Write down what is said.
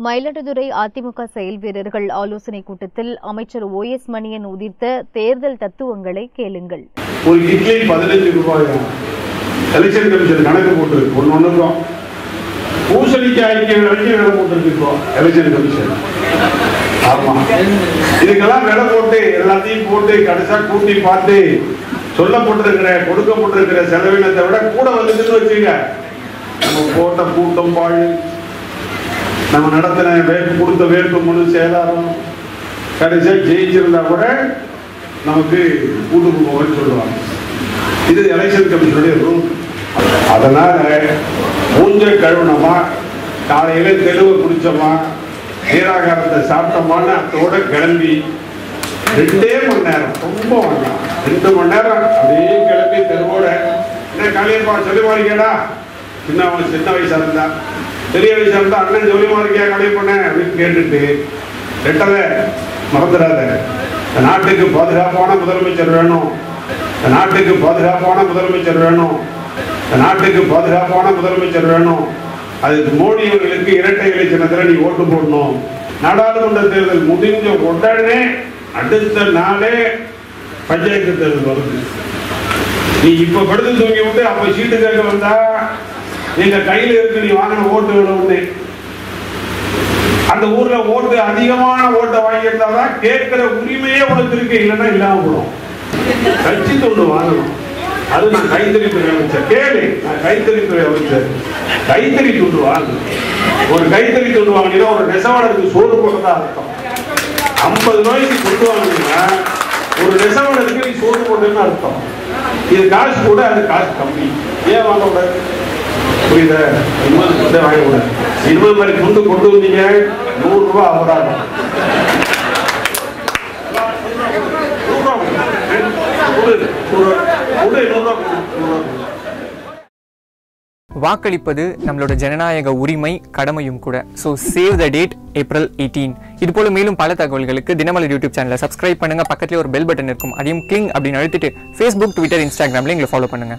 மயிலாடுதுறை அதிமுக செயல் வீரர்கள் ஆலோசனை கூட்டத்தில் அமைச்சர் OS மணியன் உதிர்த்த தேர்தல் தத்துவங்களை கேளுங்கள். ஒரு இட்லி 15 ரூபாய். எலெக்ஷன் கமிஷன் கணக்கு போட்டுருக்கு. ஒன்னொன்னுக்கும் பூசணிக்காய்க்கு வரைக்கும் விலை போட்டுருக்கோம் எலெக்ஷன் கமிஷன். ஆமா, இதுக்கெல்லாம் விலை போட்டு எல்லாத்தையும் போட்டு கடைசா கூட்டி பார்த்து சொல்லப்பட்டிருக்கிற கொடுக்கப்பட்டிருக்கிற செலவினத்தை விட கூட வந்துட்டுன்னு வச்சுங்க. நம்ம போட்ட கூட்டம் பாழ், நம்ம நடத்தின கொடுத்த வேட்புமனு சேதாரம், கடைசியாக ஜெயிச்சிருந்தா கூட நமக்கு கூட்டு போகணும்னு சொல்லுவாங்க. இது எலெக்ஷன் கமிஷனுடைய ரூல். அதனால மூஞ்ச கழுவுனமா, காலையில தெருவை குடிச்சோமா, நீராகாரத்தை சாப்பிட்டோமான்னு அதோட கிளம்பி 2 மணி நேரம், ரொம்ப வேண்டாம் 2 மணி நேரம் அப்படியே கிளம்பி தெருவோட என்ன காலையப்பா சொல்லி மாறிக்கடா, சின்ன வயசா இருந்தா பெரிய வயசா இருந்தா அண்ணன் சொல்லி மாறிக்கியா கலைய பண்ண அப்படின்னு கேட்டுட்டு ரெட்டலை மறந்துடாத. இந்த நாட்டுக்கு பாதுகாப்பான முதலமைச்சர் வேணும், இந்த நாட்டுக்கு பாதுகாப்பான முதலமைச்சர் வேணும், இந்த நாட்டுக்கு பாதுகாப்பான முதலமைச்சர் வேணும். அதுக்கு மோடி அவர்களுக்கு இரட்டை இலை சின்னத்தில் நீ ஓட்டு போடணும். நாடாளுமன்ற தேர்தல் முடிஞ்ச உடனே அடுத்த நாளே பஞ்சாயத்து தேர்தல் வருது. நீ இப்ப படுத்து தூங்கி விட்டு அப்ப சீட்டு கேட்க வந்தா எங்க கையில இருக்கு நீ வாங்கின ஓட்டு வேணும்னு. அந்த ஊர்ல ஓட்டு அதிகமான ஓட்டை வாங்கியிருந்தாதான் கேட்கிற உரிமையே உனக்கு இருக்கு, இல்லைன்னா இல்லாம போடும். கட்சி தொண்டு வாங்கணும். அது நான் கைத்தறித்துறை அமைச்சர் கேளு, நான் கைத்தறித்துறை அமைச்சர். கைத்தறி துண்டு வாங்க. ஒரு கைத்தறி துண்டு வாங்கினா ஒரு நெசவாளருக்கு சோறு போட்டதா அர்த்தம். 50 ரூபாய்க்கு கொண்டு வாங்கினா ஒரு நெசவாளருக்கு நீ சோறு போட்டதுன்னு அர்த்தம். இது காசு கூட, அது காசு கம்மி. ஏன் வாங்கக்கூடாது? புரியுதா? இனிமேல் வாங்கக்கூடாது. இனிமேல் மாதிரி துண்டு கொண்டு வந்தீங்க 100 ரூபாய் அபராதம். வாக்களிப்பது நம்மளோட ஜனநாயக உரிமை, கடமையும் கூட. So save the date, April 18. இது போல மேலும் பல தகவல்களுக்கு தினமலர் யூடியூப் சேனலை சப்ஸ்கிரைப் பண்ணுங்க. பக்கத்துல ஒரு பெல் பட்டன் இருக்கும், அதையும் கிளிங் அப்படின்னு அழுத்திட்டு Facebook, Twitter, Instagramல எங்களை ஃபாலோ பண்ணுங்க.